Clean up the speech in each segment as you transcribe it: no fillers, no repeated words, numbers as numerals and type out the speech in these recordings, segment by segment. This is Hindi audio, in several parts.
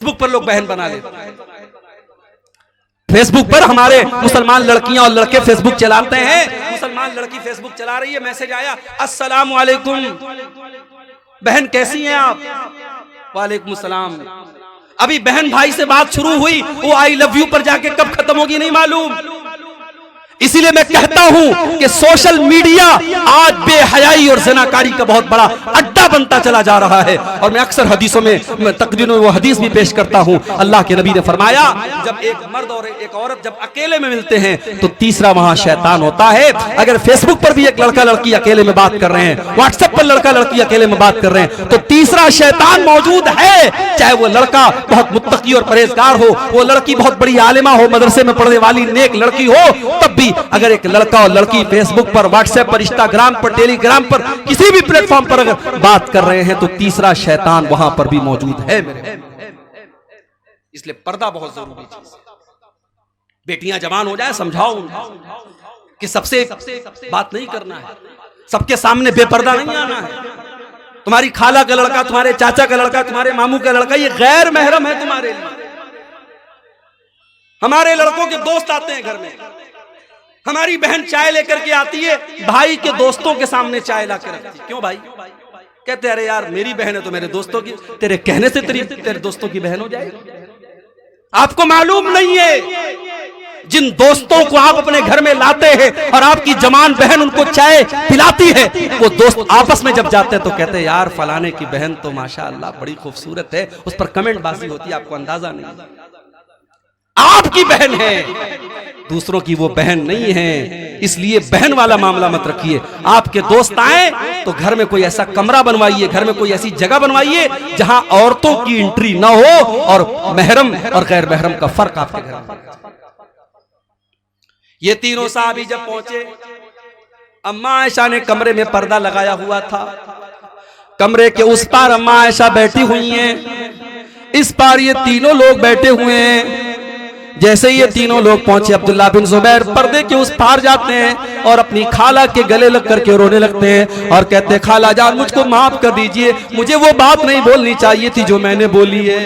फेसबुक पर लोग बहन बना लेते हैं। फेसबुक पर हमारे मुसलमान लड़कियां और लड़के फेसबुक चलाते हैं। मुसलमान लड़की फेसबुक चला रही है, मैसेज आया अस्सलाम वालेकुम बहन कैसी हैं आप, वालेकुम सलाम। अभी बहन भाई से बात शुरू हुई, वो आई लव यू पर जाके कब खत्म होगी नहीं मालूम। इसीलिए मैं कहता हूं कि सोशल मीडिया आज बेहयाई और ज़नाकारी का बहुत बड़ा अड्डा बनता चला जा रहा है। और मैं अक्सर हदीसों में तकरीरों में वो हदीस भी पेश करता हूं। अल्लाह के नबी ने फरमाया, जब एक मर्द और एक औरत जब अकेले में मिलते हैं तो तीसरा वहां शैतान होता है। अगर फेसबुक पर भी एक लड़का लड़की अकेले में बात कर रहे हैं, व्हाट्सएप पर लड़का लड़की अकेले में बात कर रहे हैं, तो तीसरा शैतान मौजूद है। चाहे वो लड़का बहुत मुत्तकी और परहेजगार हो, वो लड़की बहुत बड़ी आलिमा हो, मदरसे में पढ़ने वाली नेक लड़की हो, तब भी अगर एक लड़का और लड़की फेसबुक पर, व्हाट्सएप पर, इंस्टाग्राम पर, टेलीग्राम पर, किसी भी प्लेटफॉर्म पर अगर बात कर रहे हैं तो तीसरा शैतान वहां पर भी मौजूद है। इसलिए पर्दा बहुत जरूरी चीज है। बेटियां जवान हो जाए, समझाओ कि सबसे बात नहीं करना है, सबके सामने बेपर्दा नहीं आना है। तुम्हारी खाला का लड़का, तुम्हारे चाचा का लड़का, तुम्हारे मामू का लड़का, ये गैर महरम है तुम्हारे लिए। हमारे लड़कों के दोस्त आते हैं घर में, हमारी बहन चाय लेकर के आती है, भाई के दोस्तों के सामने चाय ला कर रखती है। क्यों भाई? कहते अरे यार मेरी बहन है तो मेरे दोस्तों की, तेरे कहने से तेरे दोस्तों की बहन हो जाएगी। आपको मालूम नहीं है जिन दोस्तों को आप अपने घर में लाते हैं और आपकी जवान बहन उनको चाय पिलाती है, वो दोस्त आपस में जब जाते हैं तो कहते हैं यार फलाने की बहन तो माशाअल्लाह बड़ी खूबसूरत है, उस पर कमेंट बाजी होती है, आपको अंदाजा नहीं। आपकी बहन है, दूसरों की वो बहन नहीं है। इसलिए बहन वाला मामला मत रखिए। आपके दोस्त आए तो घर में कोई ऐसा कमरा बनवाइए, घर में कोई ऐसी जगह बनवाइए जहां औरतों की एंट्री ना हो और महरम और गैर महरम का फर्क आपके घर में। ये तीनों साहबी जब पहुंचे, अम्मा आयशा ने कमरे में पर्दा लगाया हुआ था। कमरे के उस पार अम्मा आयशा बैठी हुई हैं, इस पार ये तीनों लोग बैठे हुए हैं। जैसे ये तीनों लोग पहुंचे, अब्दुल्ला बिन जुबैर पर्दे के उस पार जाते हैं और अपनी खाला के गले लग करके रोने लगते हैं और कहते हैं खाला जान मुझको माफ कर दीजिए, मुझे वो बात नहीं बोलनी चाहिए थी जो मैंने बोली है।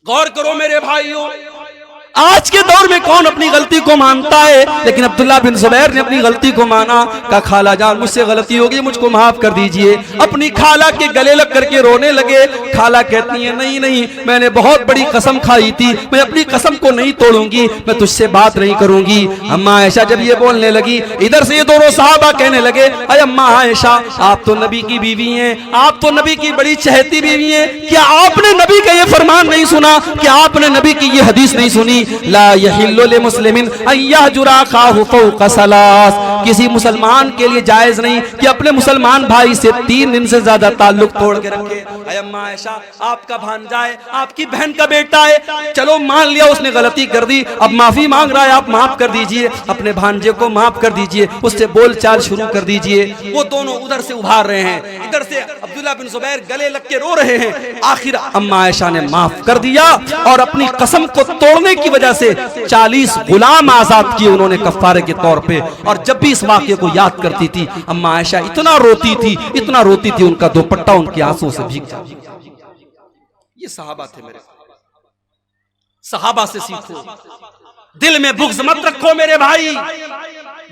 गौर करो मेरे भाइयों, आज के दौर में कौन अपनी गलती को मानता है, लेकिन अब्दुल्ला बिन जुबैर ने अपनी गलती को माना। कहा खाला जान मुझसे गलती होगी, मुझको माफ कर दीजिए। अपनी खाला के गले लग करके रोने लगे। खाला कहती है नहीं नहीं, मैंने बहुत बड़ी कसम खाई थी, मैं अपनी कसम को नहीं तोड़ूंगी, मैं तुझसे बात नहीं करूंगी। अम्मा आयशा जब ये बोलने लगी, इधर से ये दोनों साहबा कहने लगे अरे अम्मा आयशा आप तो नबी की बीवी हैं, आप तो नबी की बड़ी चहेती बीवी हैं, क्या आपने नबी का ये फरमान नहीं सुना, क्या आपने नबी की ये हदीस नहीं सुनी, ला यहिल्लु लिमुस्लिमिन अन यहजुरा अखाहु फौqa सलास। किसी मुसलमान के लिए जायज नहीं कि अपने मुसलमान भाई से 3 दिन से ज्यादा ताल्लुक तोड़ के रखे। अम्मा आयशा आपका भांजा है, आपकी बहन का बेटा है, चलो मान लिया उसने गलती कर दी, अब माफी मांग रहा है, आप माफ कर दीजिए, अपने भांजे को माफ कर दीजिए, उससे बोलचाल शुरू कर दीजिए। वो दोनों उधर से उभार रहे हैं, इधर से अब्दुल्ला बिन जुबैर गले लग के रो रहे हैं। आखिर अम्मा आयशा ने माफ कर दिया और अपनी कसम को तोड़ने की वजह से 40 गुलाम आजाद किए उन्होंने कफारे के तौर पे। और जब भी इस वाक़े को याद करती थी अम्मा आयशा इतना रोती थी, इतना रोती थी, उनका दुपट्टा उनके आंसू से भीग जाता। ये सहाबा थे मेरे, सहाबा से सीखो। दिल में बुग़्ज़ मत रखो मेरे भाई,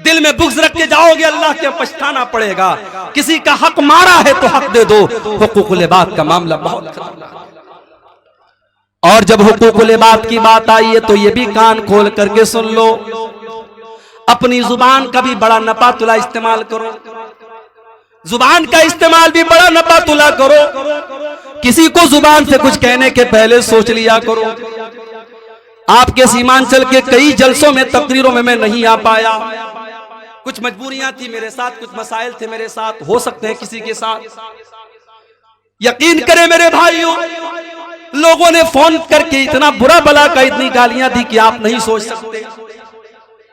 दिल में बुग़्ज़ रख के जाओगे अल्लाह के पछताना पड़ेगा। किसी का हक मारा है तो हक दे दो। हुकूकुल इबाद का मामला बहुत खतरनाक है। और जब हुकूकुल इबाद की बात आई है तो ये भी कान खोल करके सुन लो, अपनी जुबान का भी बड़ा नपा तुला इस्तेमाल करो, जुबान का इस्तेमाल भी बड़ा नपा तुला करो। किसी को जुबान से कुछ कहने के पहले सोच लिया करो। आपके सीमांचल के कई जलसों में, तकरीरों में मैं नहीं आ पाया, कुछ मजबूरियां थी मेरे साथ, कुछ मसाइल थे मेरे साथ, हो सकते हैं किसी के साथ। यकीन करें मेरे भाइयों, लोगों ने फोन करके इतना बुरा भला का, इतनी गालियां दी कि आप नहीं सोच सकते।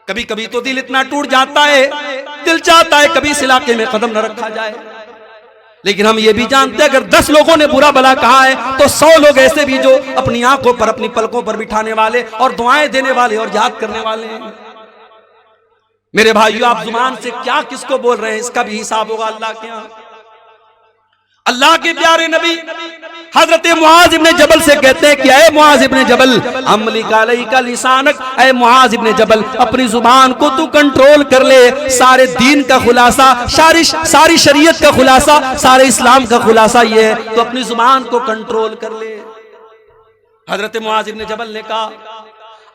कभी कभी तो दिल इतना टूट जाता है, दिल चाहता है कभी इस इलाके में कदम न रखा जाए। लेकिन हम ये भी जानते हैं अगर 10 लोगों ने बुरा भला कहा है तो 100 लोग ऐसे भी जो अपनी आंखों पर, अपनी पलकों पर बिठाने वाले और दुआएं देने वाले और याद करने वाले हैं। मेरे भाइयों, आप जुबान से क्या किसको बोल रहे हैं इसका भी हिसाब होगा अल्लाह के यहाँ। अल्लाह के प्यारे नबी हजरत मुआज इब्ने जबल से कहते हैं कि ऐ मुआज इब्ने जबल, अमलिक अलैका लिसानक, ऐ मुआज इब्ने जबल, अपनी जुबान को तू कंट्रोल कर ले। सारे दीन का खुलासा, सारी शरीयत का खुलासा, सारे इस्लाम का खुलासा ये है, तो अपनी जुबान को कंट्रोल कर ले। हजरत मुआज इब्ने जबल ने कहा,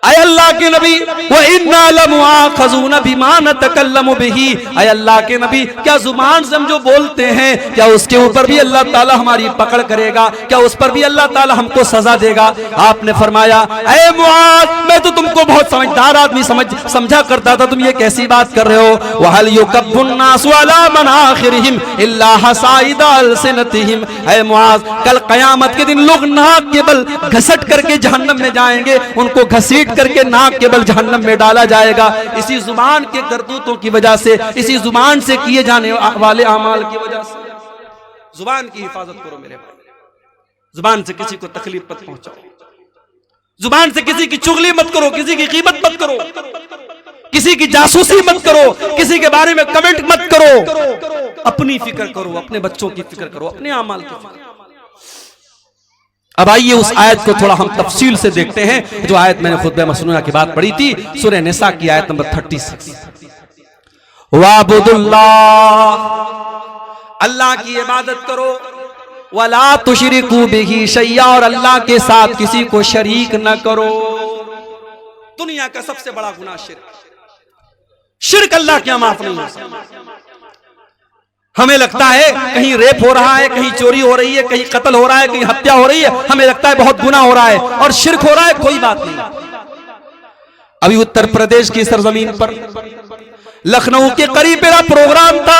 ऐ अल्लाह के नबी, व इन्ना लमुआखज़ून बिमा नतकल्लमु बिही, ऐ अल्लाह के नबी, क्या जुबान से हम जो बोलते हैं, क्या उसके ऊपर भी अल्लाह ताला हमारी पकड़ करेगा? क्या उस पर भी अल्लाह ताला हमको सजा देगा? आपने फरमाया, ऐ मुआज, मैं तो तुमको बहुत समझदार आदमी समझा करता था, तुम ये कैसी बात कर रहे हो? वहल युकब्बुन नासु अला मनाखिरिहिम इल्ला हसाइदा अलसिनतिहिम, ऐ मुआज, कल कयामत के दिन लोग नाक के बल घसट करके जहन्नम में जाएंगे, उनको घसीट करके नाक के बल जहन्नम में डाला जाएगा, इसी जुबान के करतूतों की वजह से, इसी जुबान से किए जाने वाले अमाल की वजह से। जुबान की हिफाजत करो मेरे भाई, जुबान से किसी को तकलीफ मत पहुंचाओ, जुबान से किसी की चुगली मत करो, किसी की कीमत मत करो, किसी की जासूसी मत करो, किसी के बारे में कमेंट मत करो, अपनी फिक्र करो, अपने बच्चों की फिक्र करो, अपने अमाल की फिक्र। अब आइए उस आयत को थोड़ा हम तफसील से देखते हैं, जो आयत मैंने खुतबे मसनूना की बात पढ़ी थी, सूरह निसा की आयत नंबर 36। वाबुदुल्लाह, अल्लाह की इबादत करो, वला तुशरिकू बिही शैया, और अल्लाह के साथ किसी को शरीक न करो। दुनिया का सबसे बड़ा गुनाह शिर्क अल्लाह क्या माफ नहीं हो सकता। हमें लगता है कहीं रेप हो रहा है, कहीं चोरी हो रही है, कहीं कत्ल हो रहा है, कहीं हत्या हो रही है, हमें लगता है बहुत गुनाह हो रहा है और शिर्क हो रहा है, कोई बात नहीं। अभी उत्तर प्रदेश की सरजमीन पर लखनऊ के करीब मेरा प्रोग्राम था।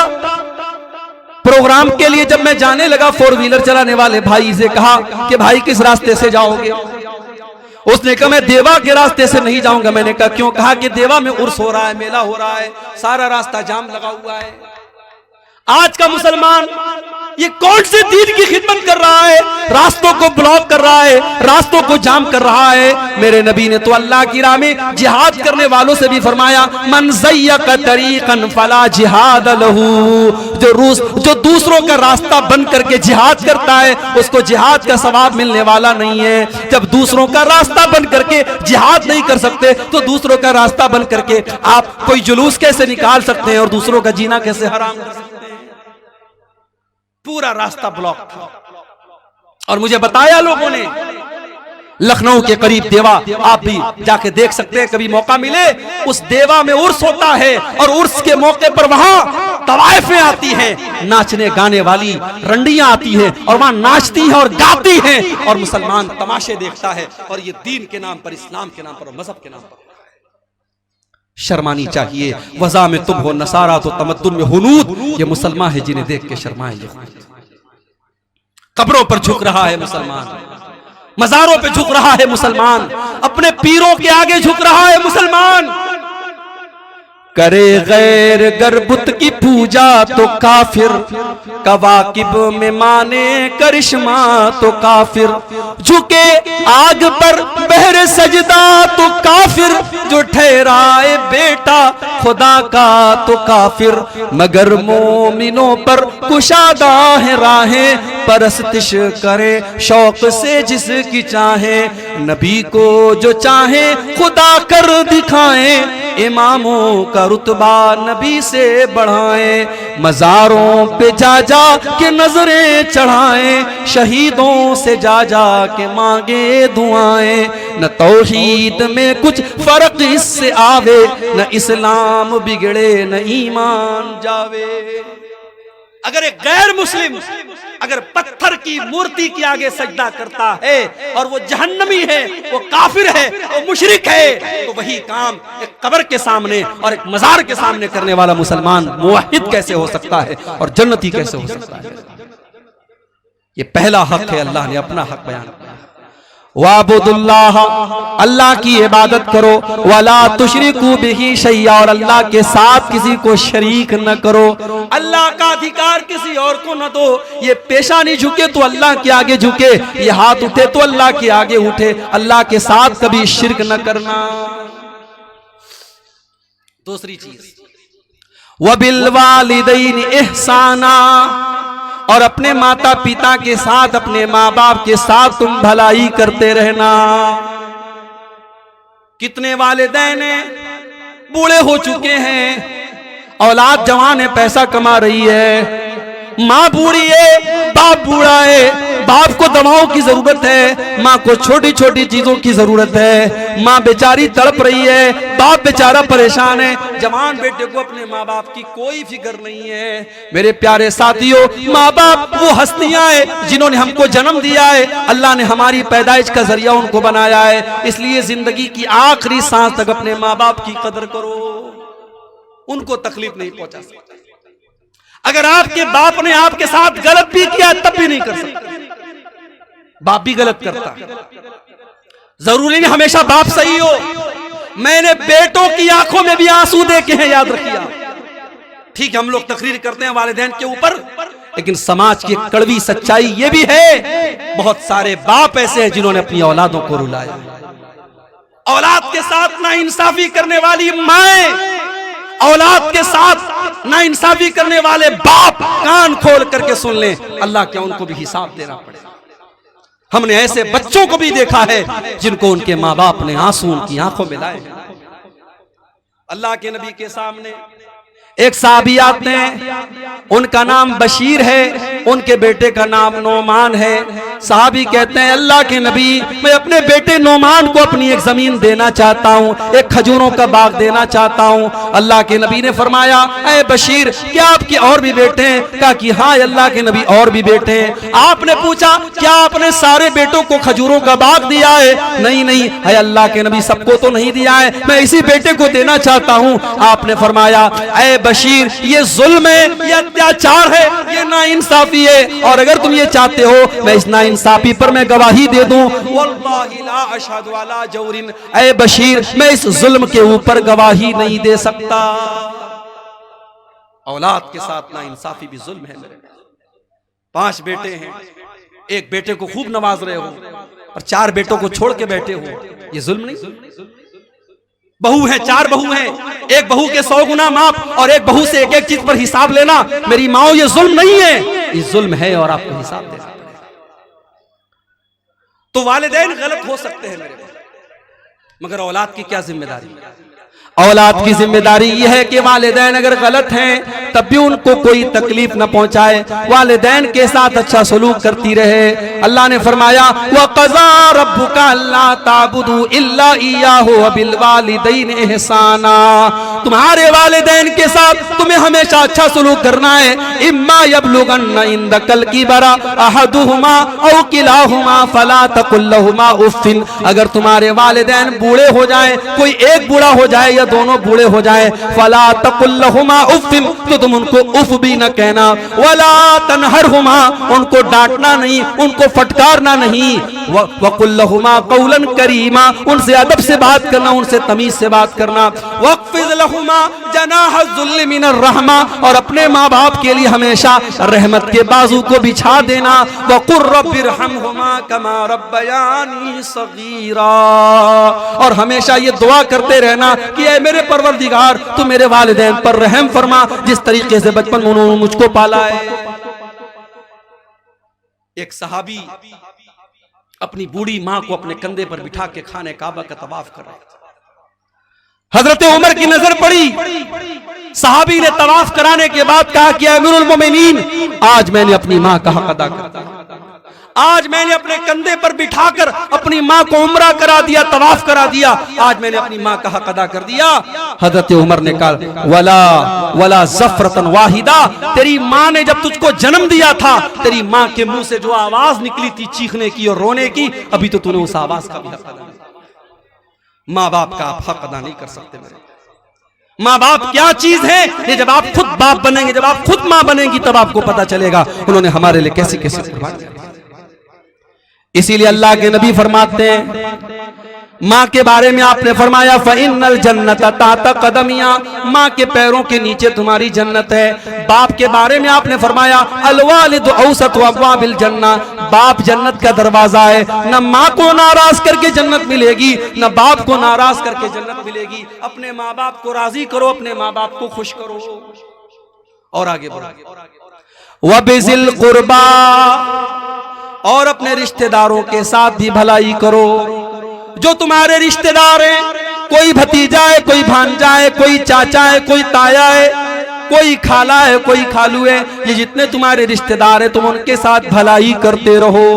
प्रोग्राम के लिए जब मैं जाने लगा, 4 व्हीलर चलाने वाले भाई से कहा कि भाई किस रास्ते से जाओगे? उसने कहा मैं देवा के रास्ते से नहीं जाऊंगा। मैंने कहा क्यों? कहा कि देवा में उर्स हो रहा है, मेला हो रहा है, सारा रास्ता जाम लगा हुआ है। आज का मुसलमान ये कौन से दीन की खिदमत कर रहा है? रास्तों को ब्लॉक कर रहा है, रास्तों को जाम कर रहा है। मेरे नबी ने तो अल्लाह की राह में जिहाद करने वालों से भी फरमाया, मन ज़य्यक़ तरीक़न फला जिहाद लहू, जो दूसरों का रास्ता बंद करके जिहाद करता है, उसको जिहाद का सवाब मिलने वाला नहीं है। जब दूसरों का रास्ता बंद करके जिहाद नहीं कर सकते, तो दूसरों का रास्ता बंद करके आप कोई जुलूस कैसे निकाल सकते हैं और दूसरों का जीना कैसे हराम कर सकते हैं? पूरा रास्ता ब्लॉक था। और मुझे बताया लोगों ने, लखनऊ के करीब देवा, आप भी जाके देख सकते हैं कभी मौका मिले। उस देवा में उर्स होता है और उर्स के मौके पर वहां तवाइफें आती हैं, नाचने गाने वाली रंडियां आती हैं और वहां नाचती हैं और गाती हैं, और मुसलमान तमाशे देखता है। और ये दीन के नाम पर, इस्लाम के नाम पर, मजहब के नाम पर शर्मानी चाहिए। वज़ा में तुम हो नसारा तो तमद्दुन में हुनूद, ये मुसलमान है जिन्हें देख के शर्माए। कब्रों पर झुक रहा है मुसलमान, मज़ारों पे झुक रहा है मुसलमान, अपने पीरों के आगे झुक रहा है मुसलमान। करे गैर गरबुत की पूजा तो काफिर, कवाकिब में माने करिश्मा तो काफिर, झुके आग पर बहर सजदा तो काफिर, जो ठहराए बेटा खुदा का तो काफिर, मगर मोमिनों पर कुशादा है राहें, परस्तिश करे शौक से जिसकी चाहे, नबी को जो चाहे खुदा कर दिखाए, इमामों का रुतबा नबी से बढ़ाएं, मज़ारों पे जा जा के नजरें चढ़ाएं, शहीदों से जा जा के मांगे दुआएं, न तौहीद में कुछ फर्क इससे आवे, न इस्लाम बिगड़े न ईमान जावे। अगर एक गैर मुस्लिम अगर पत्थर की मूर्ति के आगे सजदा करता है और वो जहन्नमी है, वो काफिर है, वो मुशरिक है, तो वही काम एक कब्र के सामने और एक मजार के सामने करने वाला मुसलमान मुवहिद कैसे हो सकता है और जन्नती कैसे हो सकता है? ये पहला हक है, अल्लाह ने अपना हक बयान किया। वाबुदुल्लाह, अल्लाह की इबादत करो, वला तुशरिकू बिही शैया, और अल्लाह के साथ किसी को शरीक न करो। अल्लाह का अधिकार किसी और को न दो। ये पेशानी झुके तो अल्लाह के आगे झुके, ये हाथ उठे तो अल्लाह के आगे उठे। अल्लाह के साथ कभी शिरक न करना। दूसरी चीज, वबिल वालिदैन इहसाना, और अपने माता पिता के साथ, अपने माँ बाप के साथ तुम भलाई करते रहना। कितने वालिदैन बूढ़े हो चुके हैं, औलाद जवान है, पैसा कमा रही है, माँ बूढ़ी है, बाप बूढ़ा है, बाप को दवाओं की जरूरत है, माँ को छोटी छोटी चीजों की जरूरत है, माँ बेचारी तड़प रही है, बाप बेचारा परेशान है, जवान बेटे को अपने माँ बाप की कोई फिक्र नहीं है। मेरे प्यारे साथियों, माँ बाप वो हस्तियां हैं जिन्होंने हमको जन्म दिया है, अल्लाह ने हमारी पैदाइश का जरिया उनको बनाया है, इसलिए जिंदगी की आखिरी सांस तक अपने माँ बाप की कदर करो, उनको तकलीफ नहीं पहुंचा सकते। अगर आपके बाप ने आपके साथ गलत भी किया तब भी नहीं कर सकते, बाप भी गलत करता है, जरूरी नहीं हमेशा बाप सही हो। मैंने बेटों की आंखों में भी आंसू देखे हैं, याद रखिए। ठीक है, हम लोग तकरीर करते हैं वालिदैन के ऊपर, लेकिन समाज की कड़वी सच्चाई यह भी है, बहुत सारे बाप ऐसे हैं जिन्होंने अपनी औलादों को रुलाया। औलाद के साथ नाइंसाफी करने वाली माएं, औलाद के साथ नाइंसाफी करने वाले बाप, कान खोल करके सुन लें, अल्लाह क्या उनको भी हिसाब देना पड़ेगा। हमने ऐसे बच्चों को भी देखा है जिनको उनके माँ बाप ने आंसू उनकी आंखों में लाए। अल्लाह के नबी के सामने एक साहबी आते हैं, उनका नाम बशीर है, उनके बेटे का नाम नोमान है। साहबी कहते हैं, अल्लाह के नबी, मैं अपने बेटे नोमान को अपनी एक जमीन देना चाहता हूँ, एक खजूरों का बाग देना चाहता हूँ। अल्लाह के नबी ने फरमाया, ऐ बशीर, क्या आपके और भी बेटे हैं? कहा कि हाँ अल्लाह के नबी, और भी बेटे हैं। आपने पूछा, क्या आपने सारे बेटों को खजूरों का बाग दिया है? नहीं नहीं है अल्लाह के नबी, सबको तो नहीं दिया है, मैं इसी बेटे को देना चाहता हूँ। आपने फरमाया, ऐ बशीर, ये जुल्म है, ये अत्याचार है, ये नाइंसाफी है, और अगर तुम ये चाहते हो मैं इस नाइंसाफी पर मैं गवाही दे दूं, वल्लाहि ला अशहदु अला जौरिन, ऐ बशीर, मैं इस जुल्म के ऊपर गवाही नहीं दे सकता। औलाद के साथ नाइंसाफी भी जुल्म है। मेरे 5 बेटे हैं, एक बेटे को खूब नवाज रहे हो और 4 बेटों को छोड़ के बैठे हो, ये जुल्म नहीं? बहू है, 4 बहू हैं, एक बहू के 100 गुना माफ, और एक बहू से एक एक चीज पर हिसाब लेना, मेरी माओ ये जुल्म नहीं है, ये जुल्म है और आपको हिसाब देना पड़ेगा। तो वालिदैन गलत हो सकते हैं मेरे, मगर औलाद की क्या जिम्मेदारी? औलाद की जिम्मेदारी यह है कि वालिदैन अगर गलत हैं तब भी उनको कोई तकलीफ न पहुंचाए, वालिदैन के साथ अच्छा सलूक करती रहे। अल्लाह ने फरमाया, वक़ज़ा रब्बुका अल्ला ताबुदू इल्ला इय्याहु व बिल वालिदैन इहसाना, तुम्हारे वालिदैन के साथ तुम्हें हमेशा अच्छा सलूक करना है। इम्मा यबलुगन्ना इंदकल किबरा अहदुहुमा औ किलाहुमा फला तकुल लहुमा उफ़्फ़िन, अगर तुम्हारे वालिदैन बूढ़े हो जाएं, कोई एक बूढ़ा हो जाए, दोनों बूढ़े हो जाएं, फला तकुल लहुमा उफ़्फ़िन, तो तुम उनको उफ भी न कहना, वला तनहरहुमा, उनको डांटना नहीं, उनको फटकारना नहीं, वकुल लहुमा कौलन करीमा, उनसे अदब से बात करना, उनसे तमीज से बात करना। वक़्फ़िज़ लहुमा जनाह ज़ुल्ल मिनर रहमा, और अपने माँ बाप के लिए हमेशा रहमत के बाजू को बिछा देना। वक़ुर रब्बिरहमहुमा कमा रब्बयानी सगीरा, और हमेशा ये दुआ करते रहना कि ऐ मेरे परवरदिगार, तू मेरे वालिदैन पर रहम फरमा, जिस तरीके से बचपन में उन्होंने मुझको पाला है। एक सहाबी अपनी बूढ़ी मां को अपने कंधे पर बिठा के खाने काबा का तवाफ कर रहे थे। हजरत उमर की नजर पड़ी, सहाबी ने तवाफ कराने के बाद कहा कि अमीरुल मोमिनीन, आज मैंने अपनी मां का हक अदा कर दिया, आज मैंने अपने कंधे पर बिठाकर अपनी मां को उम्रा करा दिया, तवाफ करा दिया, आज मैंने अपनी मां का हक अदा कर दिया। हजरत उमर ने कहा, वला वला ज़फ़रतन वाहिदा, तेरी मां ने जब तुझको जन्म दिया था, तेरी मां के मुंह से जो आवाज निकली थी चीखने की और रोने की, अभी तो तूने उस आवाज का भी हक अदा नहीं। माँ बाप का आप हक अदा नहीं कर सकते मेरे। माँ बाप क्या चीज है, ये जब आप खुद बाप बनेंगे, जब आप खुद माँ बनेंगी, तब आपको पता चलेगा उन्होंने हमारे लिए कैसे कैसे कुर्बान किया। इसीलिए अल्लाह के नबी फरमाते हैं, माँ के बारे में आपने फरमाया, फ़इन्नल जन्नत ताता कदमिया, माँ के पैरों के नीचे तुम्हारी जन्नत है। बाप के बारे में आपने फरमाया, अल वालिदु औसतु अब्वाबिल जन्ना, बाप जन्नत का दरवाजा है। न माँ को नाराज करके जन्नत मिलेगी, न बाप को नाराज करके जन्नत मिलेगी। अपने माँ बाप को राजी करो, अपने माँ बाप को खुश करो। और आगे बढ़ो, व बिजिल कुर्बा, और अपने रिश्तेदारों के साथ भी भलाई करो। जो तुम्हारे रिश्तेदार हैं, कोई भतीजा है, कोई भांजा है, कोई चाचा है, कोई ताया है, कोई खाला है, कोई खालू है, ये जितने तुम्हारे रिश्तेदार हैं तुम उनके साथ भलाई करते रहो।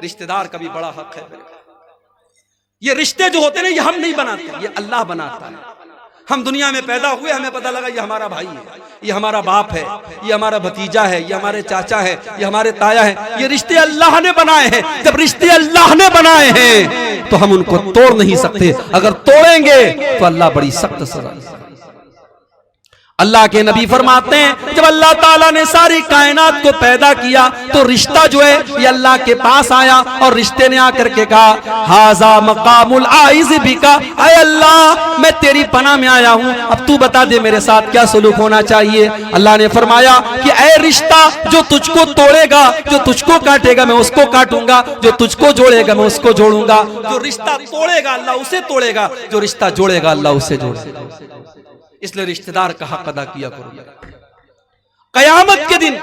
रिश्तेदार का भी बड़ा हक है। ये रिश्ते जो होते हैं ये हम नहीं बनाते, ये अल्लाह बनाता है। हम दुनिया में पैदा हुए, हमें पता लगा ये हमारा भाई है, ये हमारा बाप है, ये हमारा भतीजा है, ये हमारे चाचा है, ये हमारे ताया है। ये रिश्ते अल्लाह ने बनाए हैं। जब रिश्ते अल्लाह ने बनाए हैं तो हम उनको तोड़ नहीं सकते। अगर तोड़ेंगे तो अल्लाह बड़ी सख्त सजा। अल्लाह के नबी फरमाते हैं जब अल्लाह ताला ने सारी कायनात को पैदा किया तो रिश्ता जो है ये अल्लाह के पास आया और रिश्ते ने आकर के कहा हाजा मकामुल आइज़ बिका, ऐ अल्लाह मैं तेरी पनाह में आया हूं, अब तू बता दे मेरे साथ क्या सलूक होना चाहिए। अल्लाह ने फरमाया कि ऐ रिश्ता जो तुझको तोड़ेगा, जो तुझको काटेगा मैं उसको काटूंगा, जो तुझको जोड़ेगा मैं उसको जोड़ूंगा। जो रिश्ता तोड़ेगा अल्लाह उसे तोड़ेगा, जो रिश्ता जोड़ेगा अल्लाह उसे जोड़ेगा। इसलिए रिश्तेदार का हक अदा किया करो। कयामत के दिन